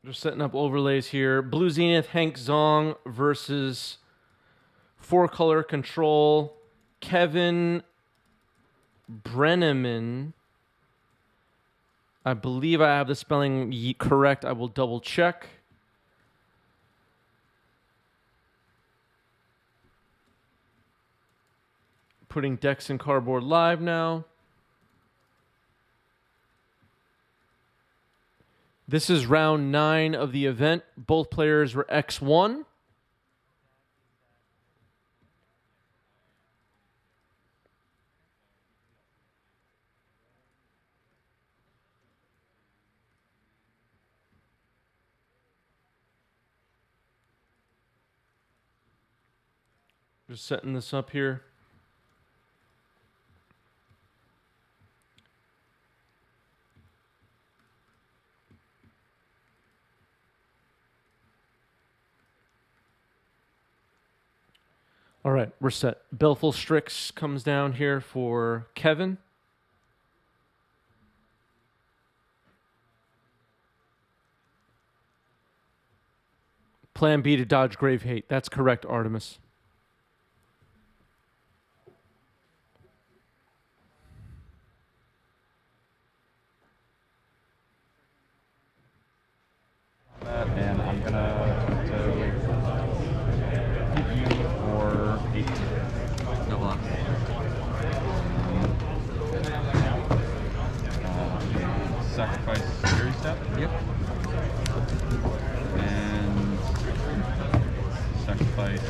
Just setting up overlays here. Blue Zenith, Hank Zong versus 4-color control, Kevin Brenneman. I believe I have the spelling correct. I will double check. Putting decks in cardboard live now. This is round 9 of the event. Both players were X1. Just setting this up here. All right, we're set. Baleful Strix comes down here for Kevin. Plan B to dodge Grave Hate. That's correct, Artemis. And I'm gonna hit you for 8. No block. Sacrifice Fury Step. Yep. And sacrifice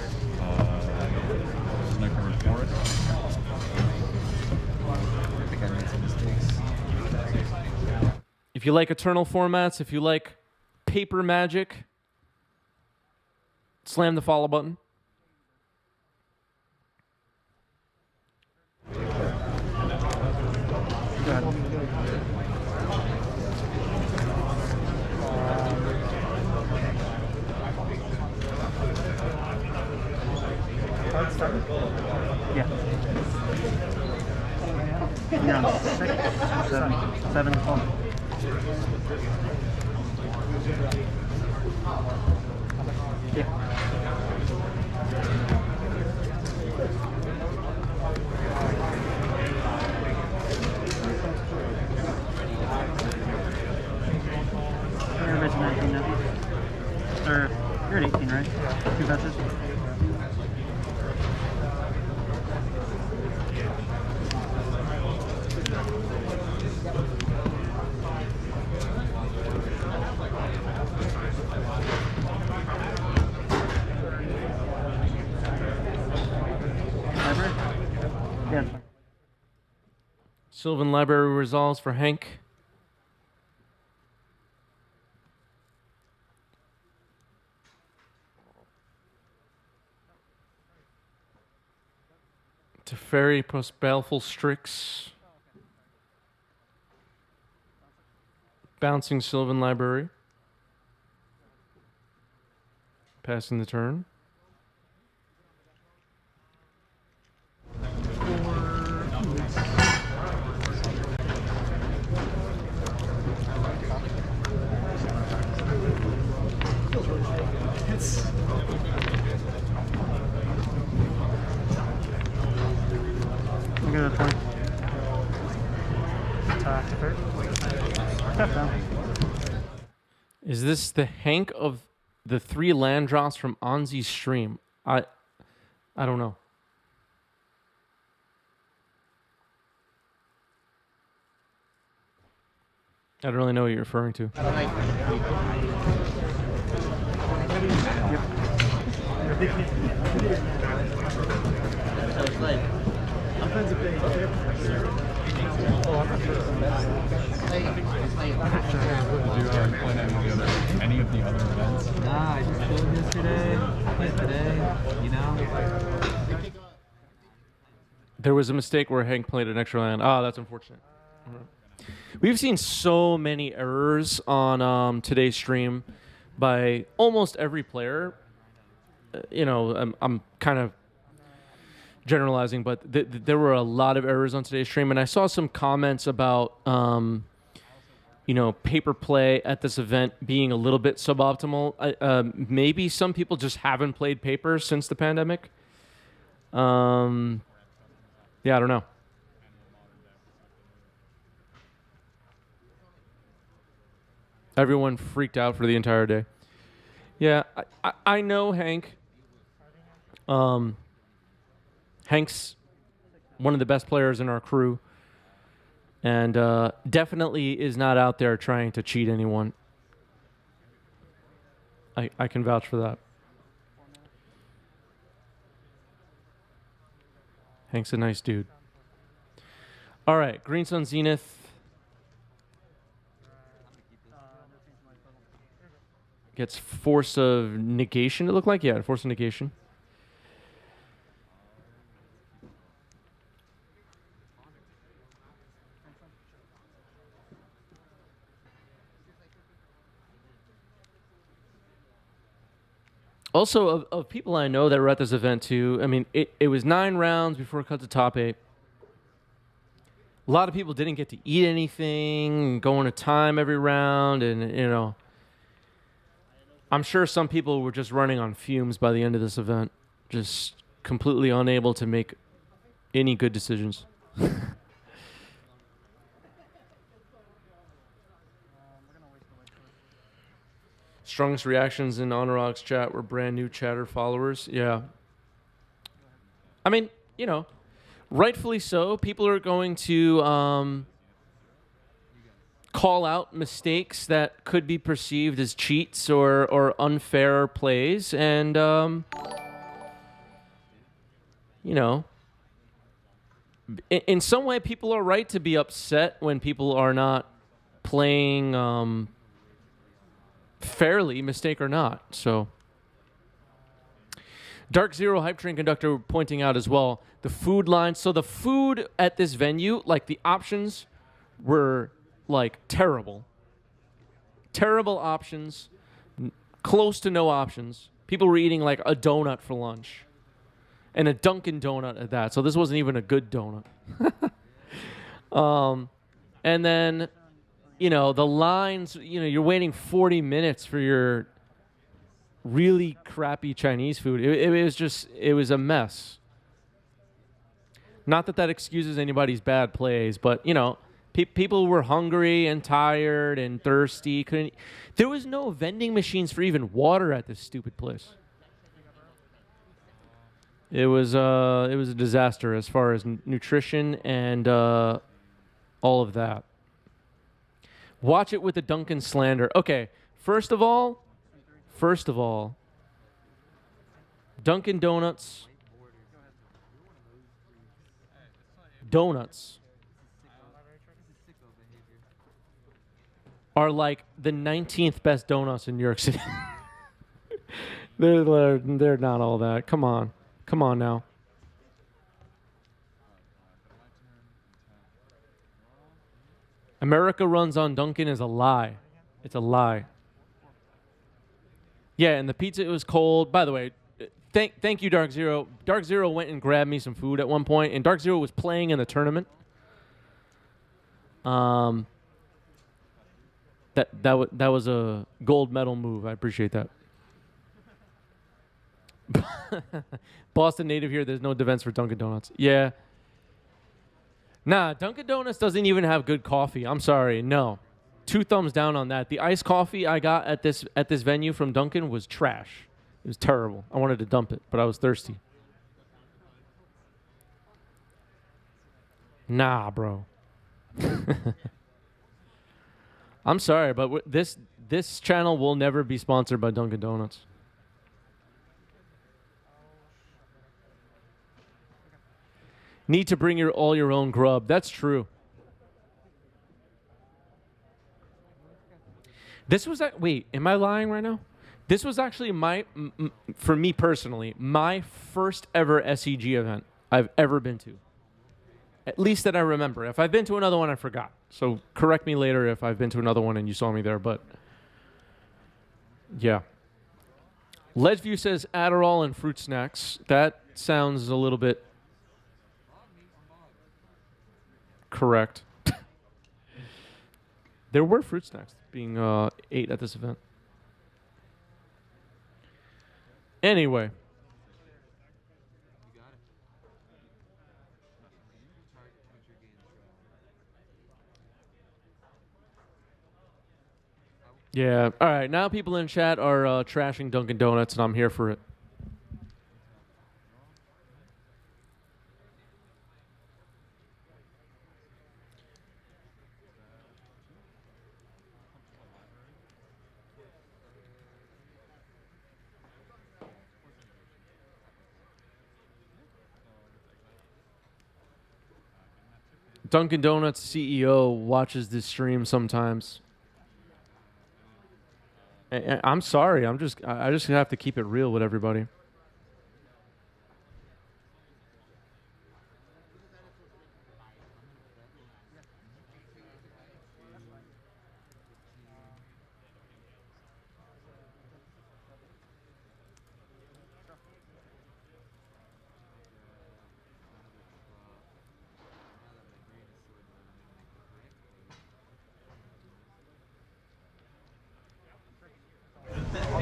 Snow Covered Forest. I think I made some mistakes. If you like Eternal formats, if you like paper magic, slam the follow button. Go ahead. Yeah. You're on 6, 7, 12. Yeah. You're at 19 now. Or, you're at 18, right? 2 fetches. Yeah. Sylvan Library resolves for Hank. Teferi plus Baleful Strix. Bouncing Sylvan Library. Passing the turn. Look at the point. Attack first. Step down. Is this the Hank of the 3 land drops from Anzi's stream? I don't know. I don't really know what you're referring to. Did you play any of the other events? Nah, I just played yesterday, played today, you know? There was a mistake where Hank played an extra land. Ah, that's unfortunate. We've seen so many errors on today's stream by almost every player. I'm kind of generalizing, but there were a lot of errors on today's stream, and I saw some comments about, paper play at this event being a little bit suboptimal. Maybe some people just haven't played paper since the pandemic. Yeah, I don't know. Everyone freaked out for the entire day. Yeah, I know Hank. Hank's one of the best players in our crew, and definitely is not out there trying to cheat anyone. I can vouch for that. Hank's a nice dude. All right, Green Sun Zenith. Gets Force of Negation, it looked like. Yeah, Force of Negation. Also, of people I know that were at this event too, I mean, it was 9 rounds before it cut to top 8. A lot of people didn't get to eat anything, going to time every round, and, I'm sure some people were just running on fumes by the end of this event, just completely unable to make any good decisions. Strongest reactions in Honorog's chat were brand new chatter followers. Yeah. I mean, rightfully so. People are going to call out mistakes that could be perceived as cheats or unfair plays. And, in some way, people are right to be upset when people are not playing fairly, mistake or not. So, Dark Zero Hype Train Conductor pointing out as well, the food line. So the food at this venue, like the options were like terrible. Terrible options, close to no options. People were eating like a donut for lunch and a Dunkin' Donut at that. So this wasn't even a good donut. And then, the lines, you're waiting 40 minutes for your really crappy Chinese food. It was a mess. Not that excuses anybody's bad plays, but, people were hungry and tired and thirsty. There was no vending machines for even water at this stupid place. It was a disaster as far as nutrition and all of that. Watch it with the Dunkin' slander. Okay, first of all, Dunkin' Donuts are like the 19th best donuts in New York City. They're not all that. Come on now. America runs on Dunkin' is a lie. It's a lie. Yeah, and the pizza, it was cold. By the way, thank you, Dark Zero. Dark Zero went and grabbed me some food at one point, and Dark Zero was playing in the tournament. That was a gold medal move. I appreciate that. Boston native here. There's no defense for Dunkin' Donuts. Yeah. Nah, Dunkin' Donuts doesn't even have good coffee. I'm sorry. No. 2 thumbs down on that. The iced coffee I got at this venue from Dunkin' was trash. It was terrible. I wanted to dump it, but I was thirsty. Nah, bro. I'm sorry, but this channel will never be sponsored by Dunkin' Donuts. Need to bring all your own grub. That's true. This was wait, am I lying right now? This was actually for me personally, my first ever SCG event I've ever been to. At least that I remember. If I've been to another one, I forgot. So correct me later if I've been to another one and you saw me there. But yeah. Ledgeview says Adderall and fruit snacks. That sounds a little bit correct. There were fruit snacks being ate at this event. Anyway. Yeah. All right. Now people in chat are trashing Dunkin' Donuts, and I'm here for it. Dunkin' Donuts CEO watches this stream sometimes. I'm sorry. I just have to keep it real with everybody.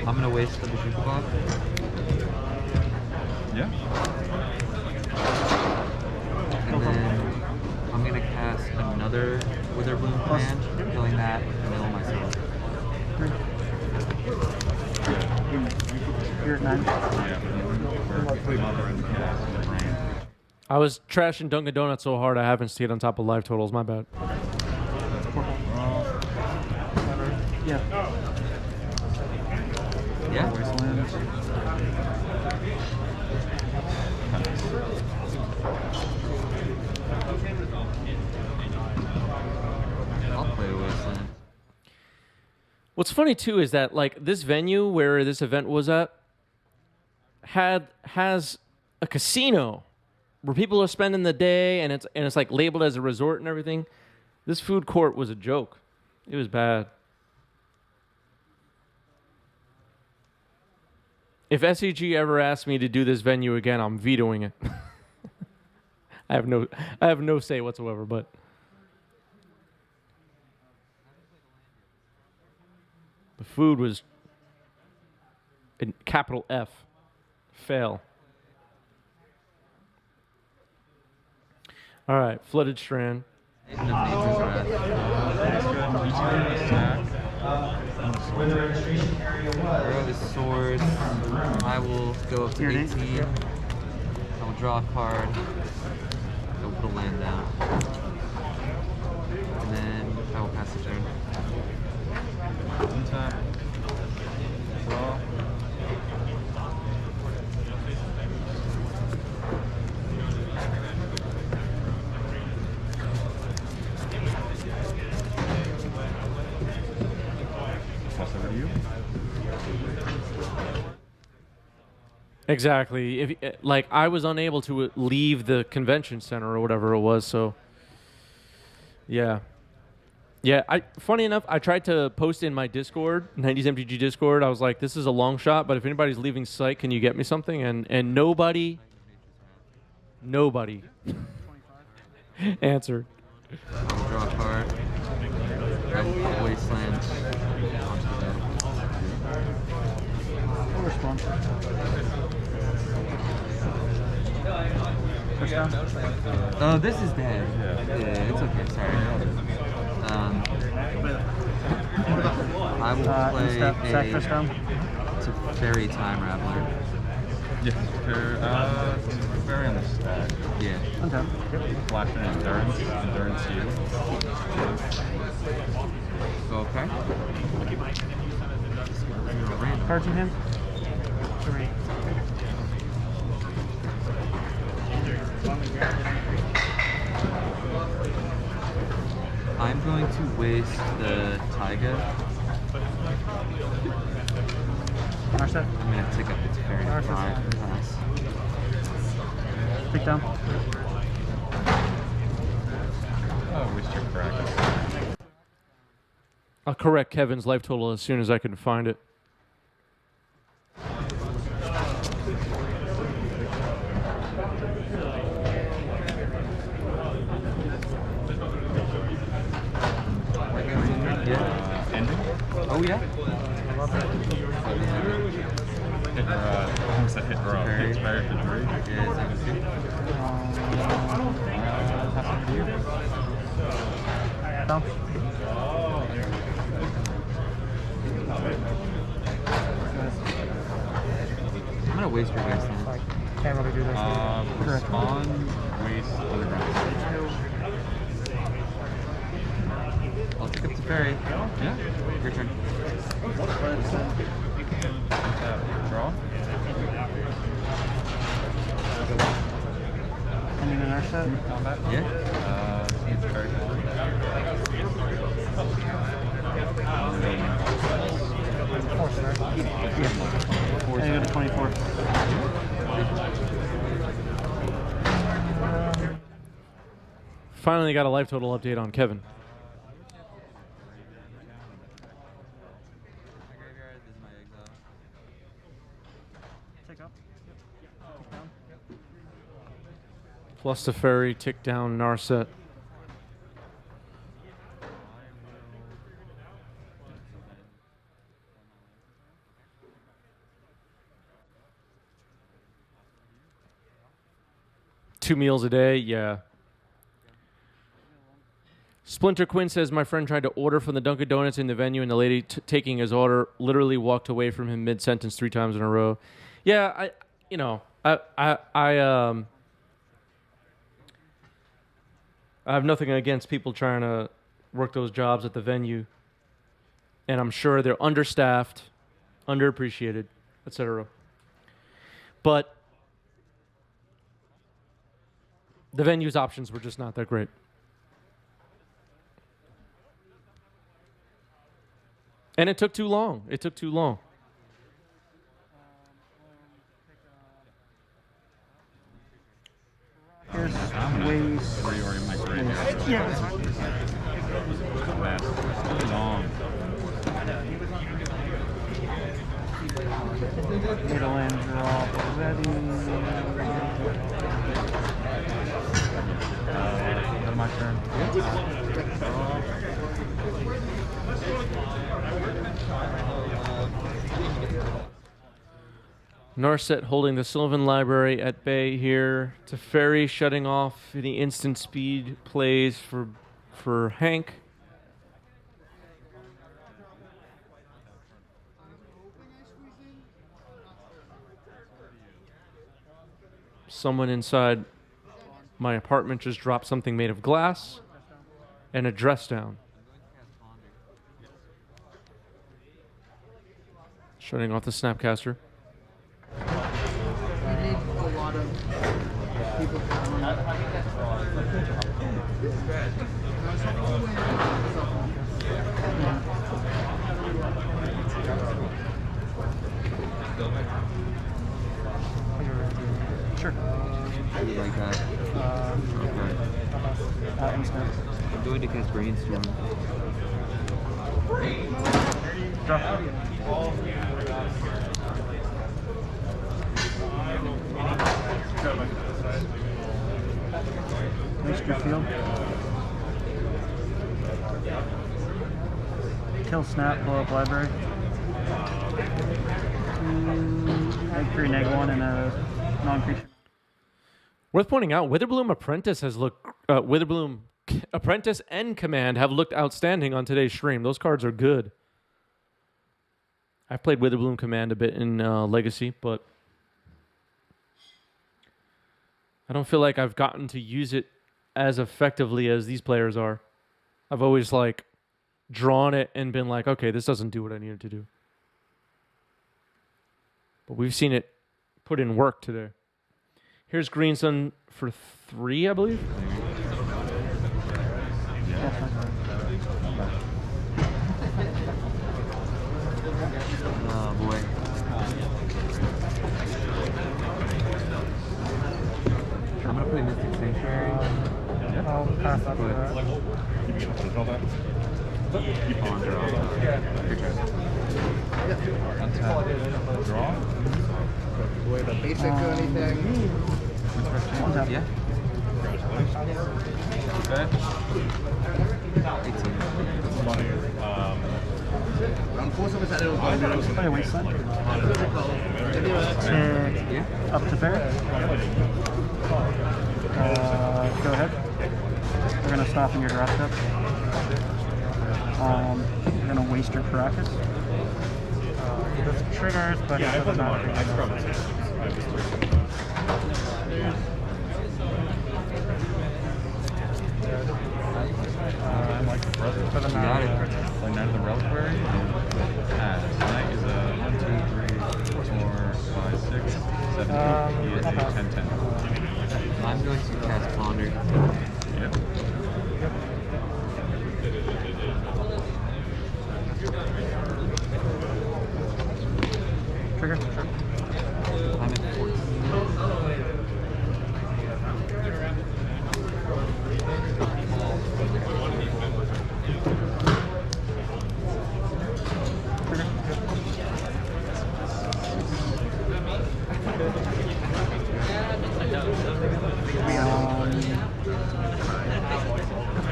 I'm gonna waste the Bazooka Bob. Yeah. And then I'm gonna cast another Wither Bloom Command, killing that, and mill myself. You're at 9. Yeah. We're putting Mother in the brain. I was trashing Dunkin' Donuts so hard I haven't stayed on top of live totals. My bad. Yeah. Yeah. Wasteland. I'll play Wasteland. What's funny too is that like this venue where this event was at has a casino where people are spending the day and it's like labeled as a resort and everything. This food court was a joke. It was bad. If SCG ever asks me to do this venue again, I'm vetoing it. I have no say whatsoever, but the food was in capital F. Fail. All right, Flooded Strand. Agent of Nature's Wrath. Throw the sword. I will go up to Your 18. name? I will draw a card. I will put a land down. And then I will pass the turn. Untap. Draw. Toss over to you. Exactly. If like I was unable to leave the convention center or whatever it was, so yeah. Yeah, funny enough, I tried to post in my Discord, 90s MTG Discord. I was like, this is a long shot, but if anybody's leaving site, can you get me something? And nobody answered. I will draw a card. I will put Wasteland onto the I'll respond. Push down. Oh, this is dead. Yeah. It's okay. Sorry. I will play Step, sack push down. Teferi Time Raveler. Yeah. Very on the stack. Yeah. Untap. Flash and endurance. Endurance you. Okay. Random. Cards in hand. 3. I'm going to waste the Taiga. March that. I'm going to take up the Teferi Alright, 5 and pass. Take down. Oh, waste your correct. I'll correct Kevin's life total as soon as I can find it. yeah. Hit her, almost a hit her up. Very. It's very good. Yeah, it's like Bounce. I'm gonna waste your guys' time. Like, can't really do this. Correct. Respond, waste, underground. I'll take up the ferry. Yeah. Your turn. Draw. Ending in our set. Combat. Yeah. It's very good. 4, sir. Yeah. And you go to 24. Finally got a life total update on Kevin. Take up. Take down. Plus the ferry, tick down Narset. Two meals a day, yeah. Splinter Quinn says my friend tried to order from the Dunkin' Donuts in the venue, and the lady taking his order literally walked away from him mid-sentence 3 times in a row. Yeah, I have nothing against people trying to work those jobs at the venue, and I'm sure they're understaffed, underappreciated, etc. But the venue's options were just not that great. And it took too long. It took too long. Here's waste. Reorient my brain. Yeah. Mess. Long. Middle end draw already. Go to my turn. Narset holding the Sylvan Library at bay here. Teferi shutting off any instant speed plays for Hank. Someone inside my apartment just dropped something made of glass and a dress down. Shutting off the Snapcaster. You need a lot of people Sure. You like that? Okay. Instant. I'm going to cast Brainstorm. Draw. Waste your field. Kill snap, blow up library. Egg 3, neg 1, and a non-creature. Worth pointing out, Witherbloom Apprentice has looked. Witherbloom Apprentice and Command have looked outstanding on today's stream. Those cards are good. I've played Witherbloom Command a bit in Legacy, but I don't feel like I've gotten to use it as effectively as these players are. I've always drawn it and been like, okay, this doesn't do what I need it to do. But we've seen it put in work today. Here's Greensun for 3, I believe. Oh boy. I'm gonna play Mystic Sanctuary. I'll pass up to that. You mean to tell that? On draw. Your turn. Untap. Draw. with a basic or anything. Yeah. Okay. 18. It's funny. Play a wasteland. Tick up to bear. Go ahead. We're gonna stop in your draw step. You're gonna waste your Caracas. This triggers, but it does not trigger. Like brother for the Got night. it. Like Night of the Reliquary. Tonight is a 1, 2, 3, 4, 5, 6, 7, 8, 10, 10. I'm going to cast Ponder. Yep. Trigger. I'm at 14.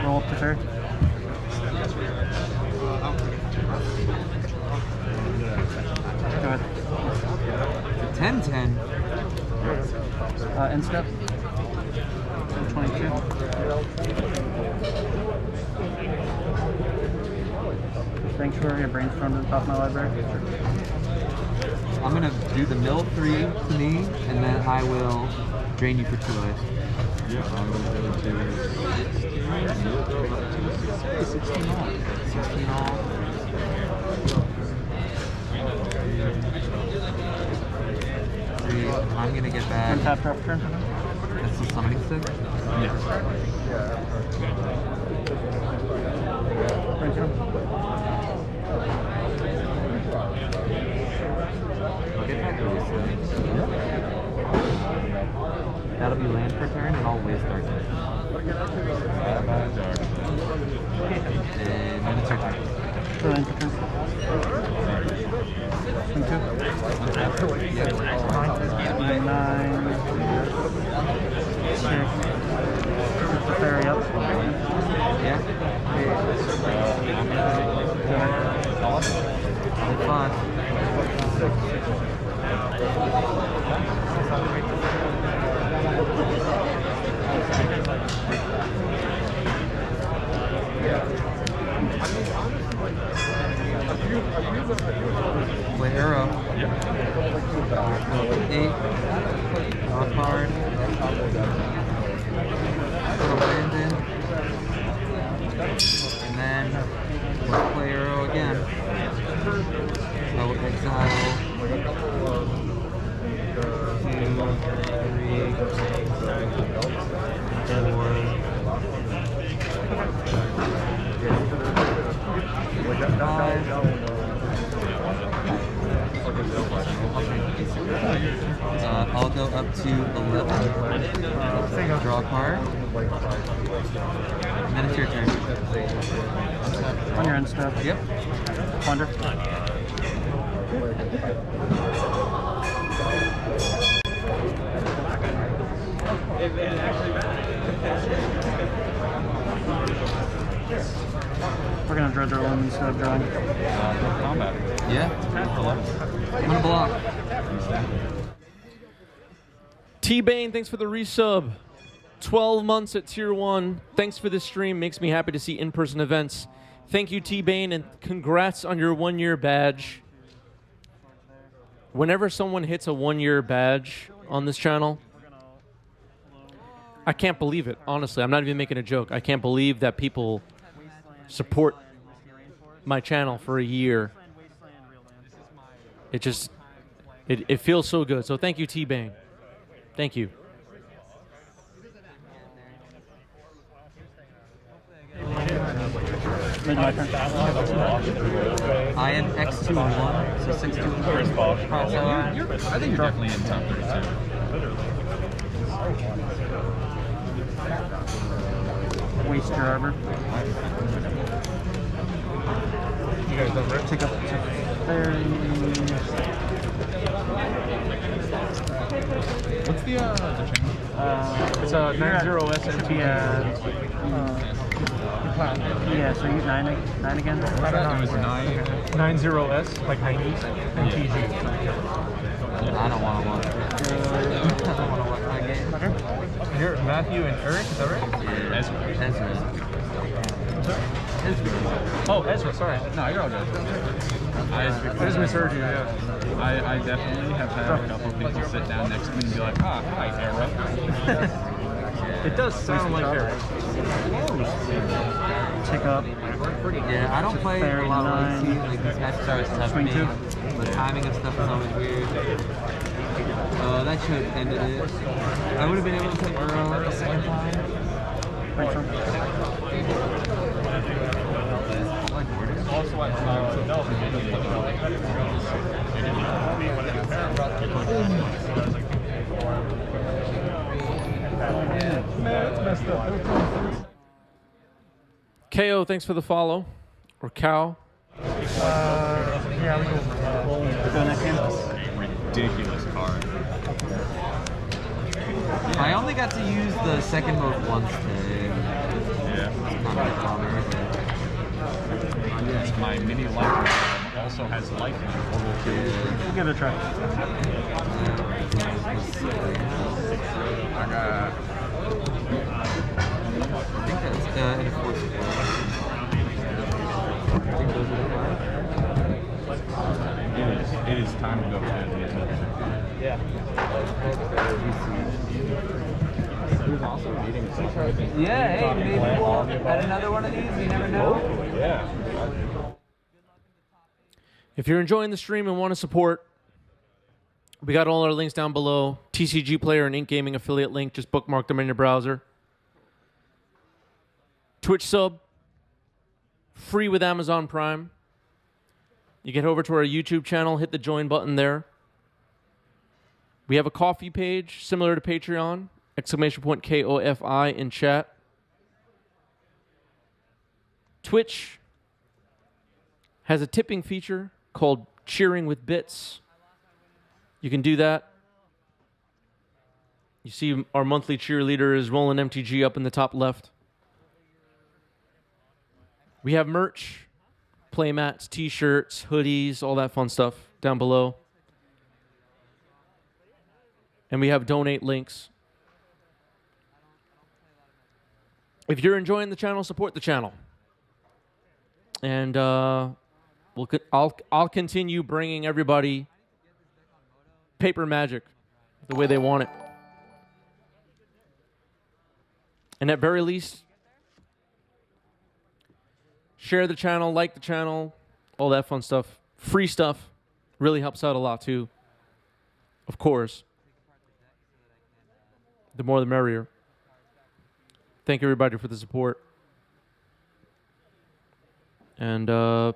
Roll up to third. Go ahead. 10-10. End step. 22. Sanctuary, a brainstorm to the top of my library. I'm gonna do the mill 3 to me, and then I will drain you for 2 life. Yeah, I'm going to go to 16 all. 16 all. Three. I'm gonna get back. Untap drop turn. That's the summoning stick. Brainstorm. I'll get back to this. That'll be land per turn, and I'll waste darkness. And then it's your turn. So end per turn. 22. 9. 6. Put the fairy up. Yeah. Hit 5. Play arrow. 8. Draw a card. Put a land in. And then let's play arrow again. I will exile 2, 3, 4, 5. I'll go up to 11. Draw a card. And then it's your turn. On your end step. Yep. Plunder. We're gonna dread the roll instead of drawing. combat. Yeah. I'm gonna block. T-Bane, thanks for the resub. 12 months at tier 1. Thanks for this stream. Makes me happy to see in-person events. Thank you, T-Bane, and congrats on your 1-year badge. Whenever someone hits a 1-year badge on this channel, I can't believe it. Honestly, I'm not even making a joke. I can't believe that people support my channel for a year. It just, it feels so good. So thank you, T-Bane. Thank you. I am X2 and 1, so 6 2 first ball. I think you're definitely in top 32. Waste your arbor. You guys don't rip? Take up to fairy. What's the channel? It's a 90 SMT. plan. Yeah, so use 9 again. It was 9. 90S, like 90s, and Yeah. TG. I don't want to watch it. I don't want to watch that game. Okay. You're Matthew and Eric, is that right? Yeah. Ezra. Oh, Ezra, sorry. No, you're all good. I just misheard you, yeah. I definitely have had a couple people sit down next to me and be like, ah, hi, Era. It does sound like Eric. Tick up. Yeah, I don't play a lot of late 9. like these matches are tough for Swing me. 2. The timing of stuff is always weird. That should have ended it. I would have been able to play Earl a second time. Right from. KO, thanks for the follow. Or Cow. Yeah, we go. Go next game. Ridiculous card. I only got to use the second mode once today. Yeah. Not my bummer. Yes, my mini life also has life in it. Give it a try. I got. I think that's in a force. I think those are the 5. It is time to go for that. Yeah, hey, maybe we'll add another one of these. You never know. Yeah. If you're enjoying the stream and want to support, we got all our links down below. TCG Player and Ink Gaming affiliate link. Just bookmark them in your browser. Twitch sub. Free with Amazon Prime. You get over to our YouTube channel, hit the join button there. We have a coffee page similar to Patreon. ! KOFI in chat. Twitch has a tipping feature called Cheering with Bits. You can do that. You see our monthly cheerleader is Roland MTG up in the top left. We have merch, playmats, t-shirts, hoodies, all that fun stuff down below. And we have donate links. If you're enjoying the channel, support the channel. And I'll continue bringing everybody paper Magic the way they want it. And at very least, share the channel, like the channel, all that fun stuff. Free stuff really helps out a lot too. Of course. The more the merrier. Thank everybody for the support. And I'm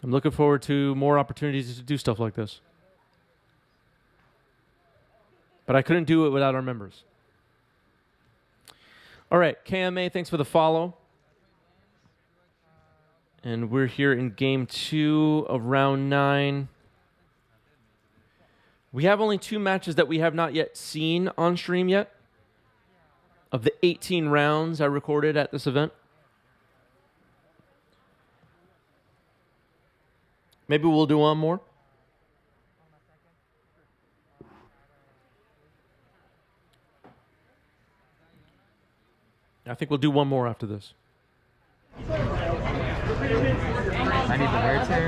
looking forward to more opportunities to do stuff like this. But I couldn't do it without our members. All right, KMA, thanks for the follow. And we're here in game 2 of round 9. We have only 2 matches that we have not yet seen on stream yet. Of the 18 rounds I recorded at this event. Maybe we'll do one more. I think we'll do one more after this. I need the wear tear.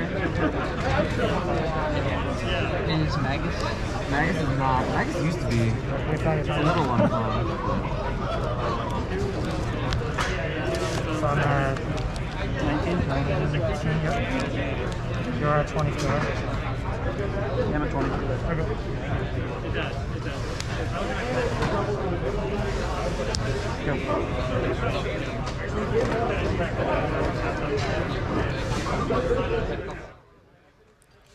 Is Magus? Magus is not. Magus used to be. It's a little unfun. So I'm at 19, yep. You're at 24. Yeah, I'm at 20. Okay. Go.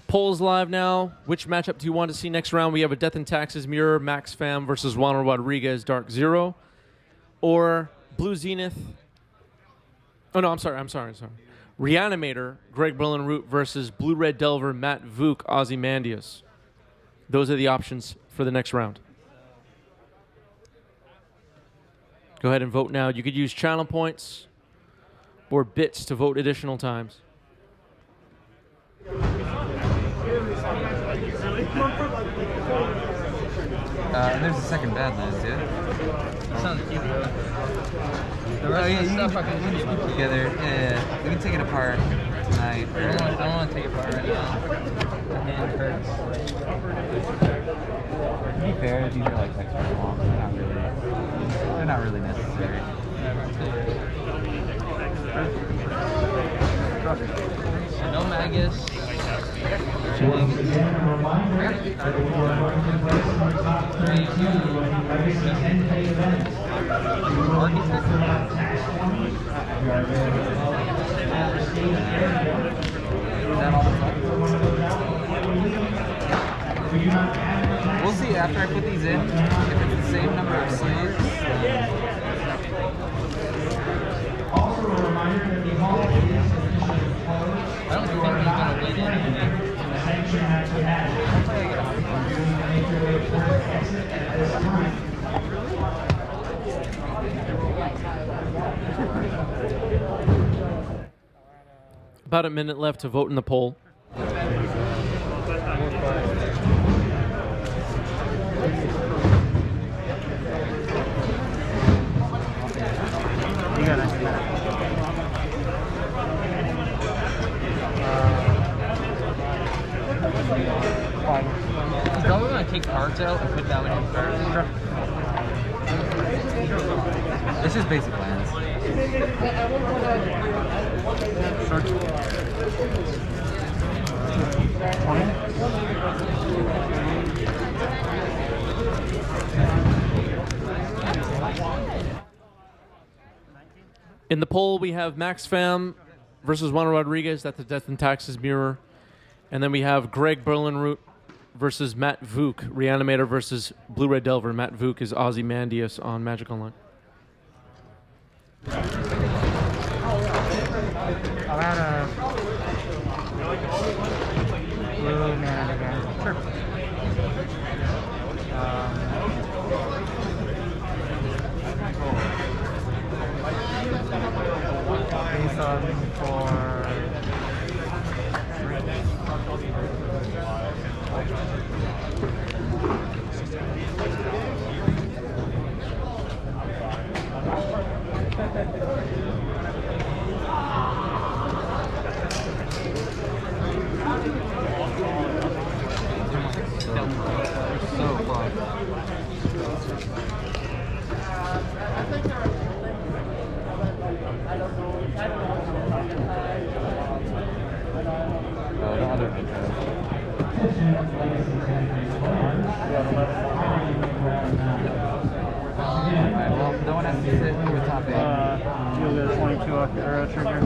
Polls live now. Which matchup do you want to see next round? We have a Death and Taxes Mirror, Max Fam versus Juan Rodriguez, Dark Zero. Or Blue Zenith. Oh, no, I'm sorry. Reanimator, Greg Berlin-Root versus Blue Red Delver, Matt Vuk, Ozymandias. Those are the options for the next round. Go ahead and vote now. You could use channel points or bits to vote additional times. And there's a second Badlands, yeah? Sounds cute. The Oh, rest yeah, of the you stuff can I can put keep. together. Yeah, we can take it apart tonight. I don't want to take it apart right now. My hand hurts. To be fair, these are like extra long. They're not really necessary. So no Magus. We'll see after I put these in if it's the same number of sleeves. I don't think he's gonna win anything. About a minute left to vote in the poll. You got it. He's probably gonna take cards out and put that one in first. It's just basic lands. In the poll, we have Max Pham versus Juan Rodriguez. That's the Death and Taxes mirror. And then we have Greg Berlinroot versus Matt Vuk. Reanimator versus Blue Red Delver. Matt Vuk is Ozymandias on Magic Online. I'll add a blue mana again. Sure. Base on for So close. Oh, the other Alright, well, no one has to sit with top 8. you'll get a 22 off your arrow trigger.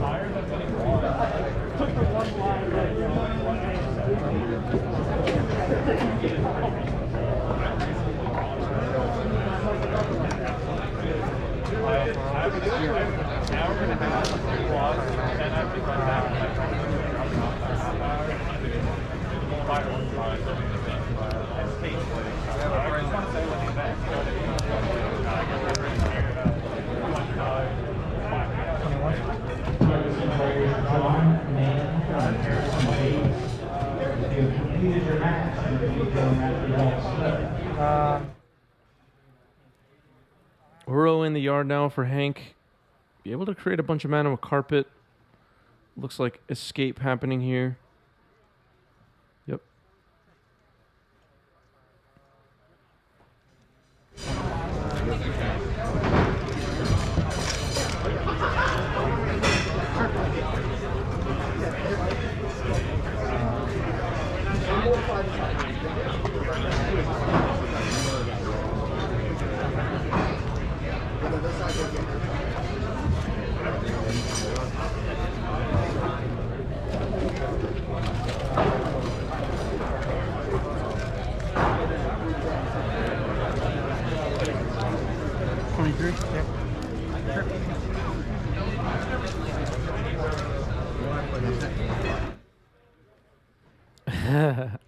Uro in the yard now for Hank. Be able to create a bunch of mana with Carpet. Looks like escape happening here. Yep.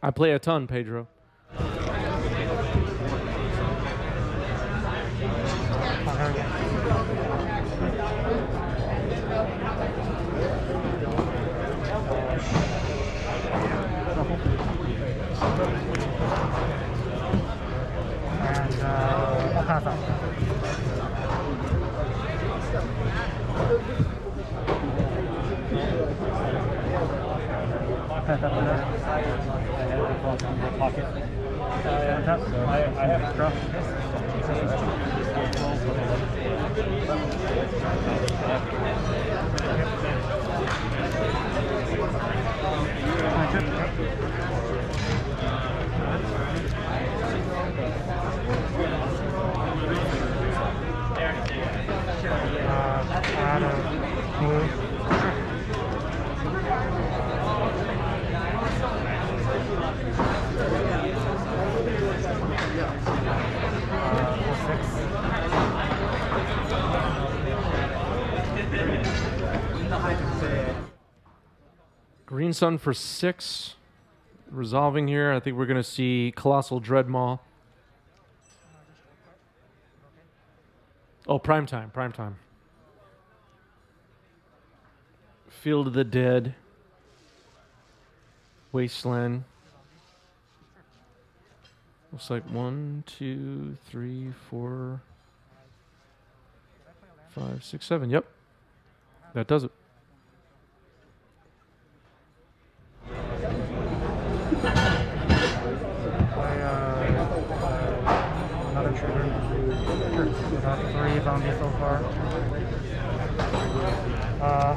I play a ton, Pedro. And I'll pass out. Pocket. I have draw. Add a move. Green Sun for 6. Resolving here. I think we're going to see Colossal Dreadmaw. Oh, prime time. Field of the Dead. Wasteland. Looks like 1, 2, 3, 4, 5, 6, 7. Yep. That does it. Another trigger. We got 3 zombies so far.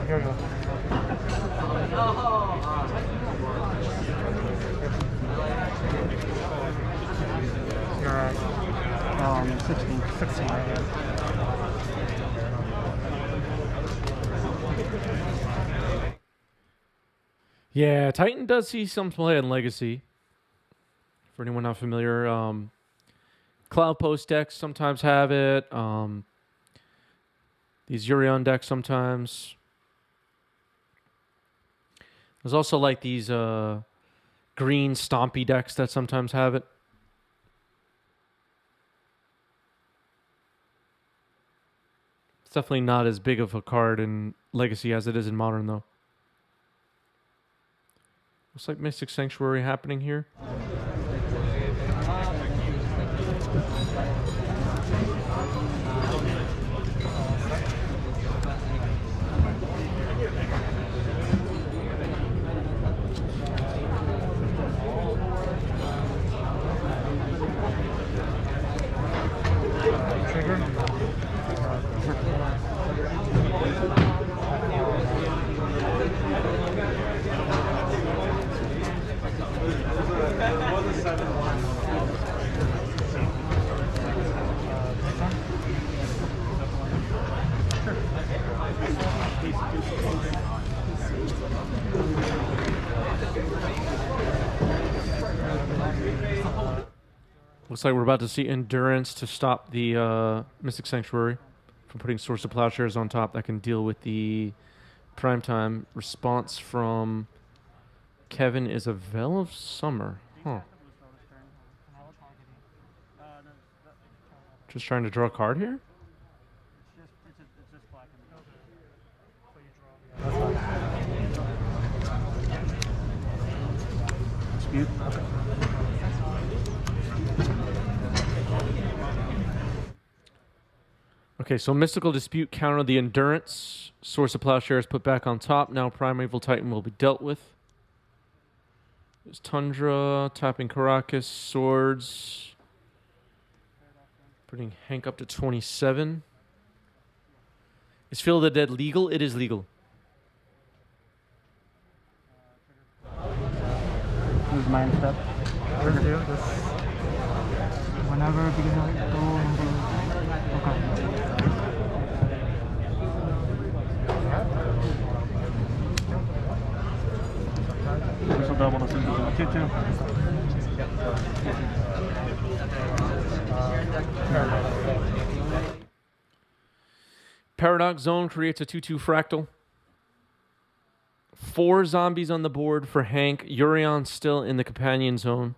Here we go. You're at 16 right here. Yeah, Titan does see some play in Legacy. For anyone not familiar, Cloud Post decks sometimes have it. These Yorion decks sometimes. There's also like these green stompy decks that sometimes have it. It's definitely not as big of a card in Legacy as it is in Modern, though. Looks like Mystic Sanctuary happening here. Looks like we're about to see Endurance to stop the Mystic Sanctuary from putting Source of Plowshares on top that can deal with the primetime. Response from Kevin is a Veil of Summer. Huh. Just trying to draw a card here? Dispute. Okay, so Mystical Dispute counter the Endurance. Source of Plowshares put back on top. Now Primeval Titan will be dealt with. There's Tundra, tapping Caracas, Swords. Putting Hank up to 27. Is Field of the Dead legal? It is legal. Use Mind Step. We're gonna do this whenever beginning of go. Okay. This will double the symbols in the 2-2. Paradox Zone creates a 2-2 fractal. 4 zombies on the board for Hank. Yorion still in the companion zone.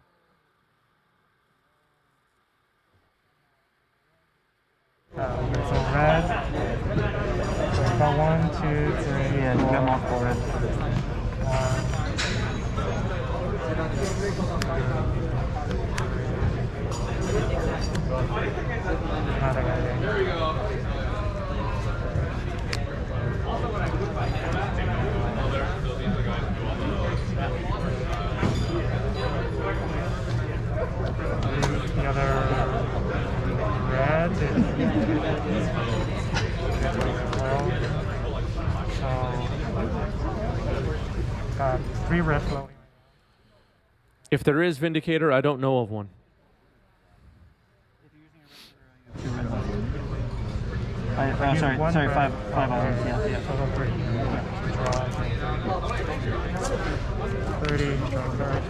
So red. So we got 1, 2, 3. Yeah, you got multiple red. 3 red flowing. If there is Vindicator, I don't know of one. Sorry, One sorry, red. 5 hours, yeah. Total 3. Draw. 30, draw card.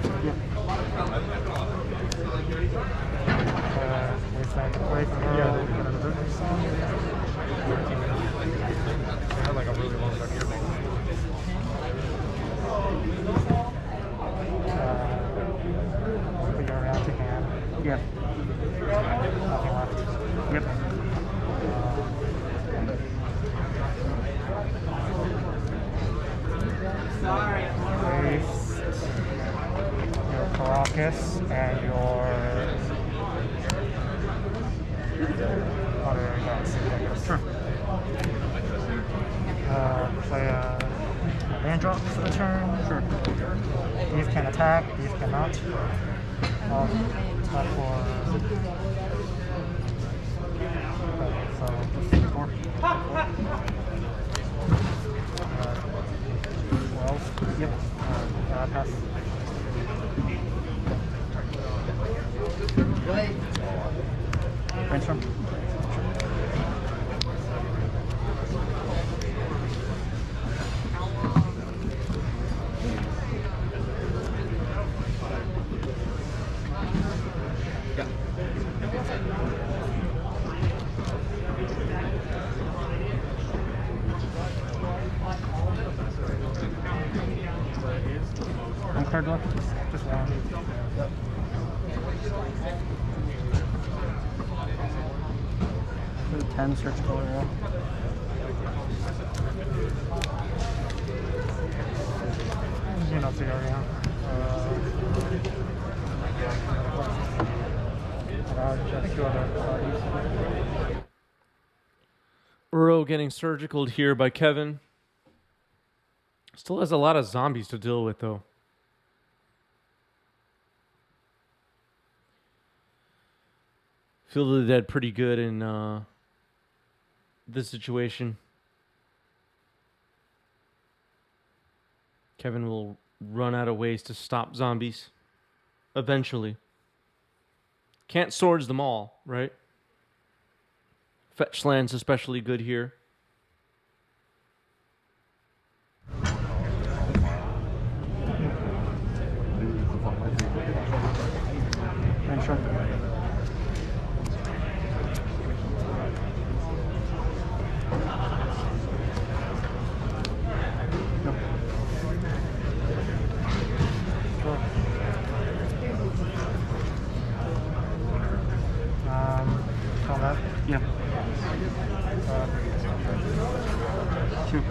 Wasteland to play from her. Like a really long back here. Put Yorion to hand. Yep. Nothing left. Yep. Waste your Caracas and your other guys, I guess. Sure. Play a land drop for the turn. Sure. These can attack, these cannot. Tap for. Okay, so 4. 12. Yep. Pass. Brainstorm. One card left. Just one. 10, search color. Zenith Yorion. Just 2 other parties. Uro getting surgicaled here by Kevin. Still has a lot of zombies to deal with, though. Feel the Dead pretty good in this situation. Kevin will run out of ways to stop zombies eventually. Can't swords them all, right? Fetch land's especially good here. Brainstorm. Call that. Yeah. 2.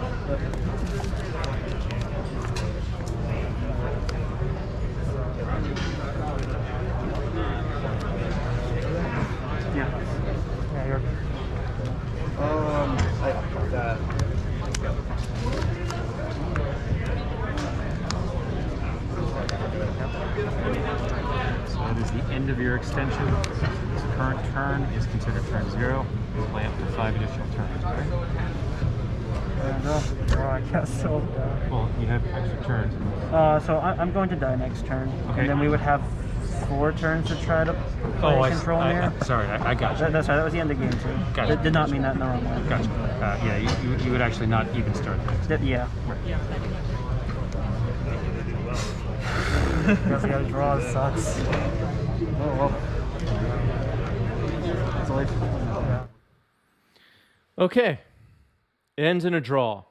Yeah. Yeah, you're. That. So that is the end of your extension. This current turn is considered turn 0. You play up to 5 additional turns, right? Well, I guess so. Well, you have extra turns. So I'm going to die next turn. Okay. And then we would have 4 turns to try to play control here. Sorry, I got you. That's right, that was the end of game 2. Gotcha. That did not mean that in the wrong way. Gotcha. Yeah, you would actually not even start next. Yeah. Because the other draw sucks. Oh, well. It's life. Yeah. Okay. It ends in a draw.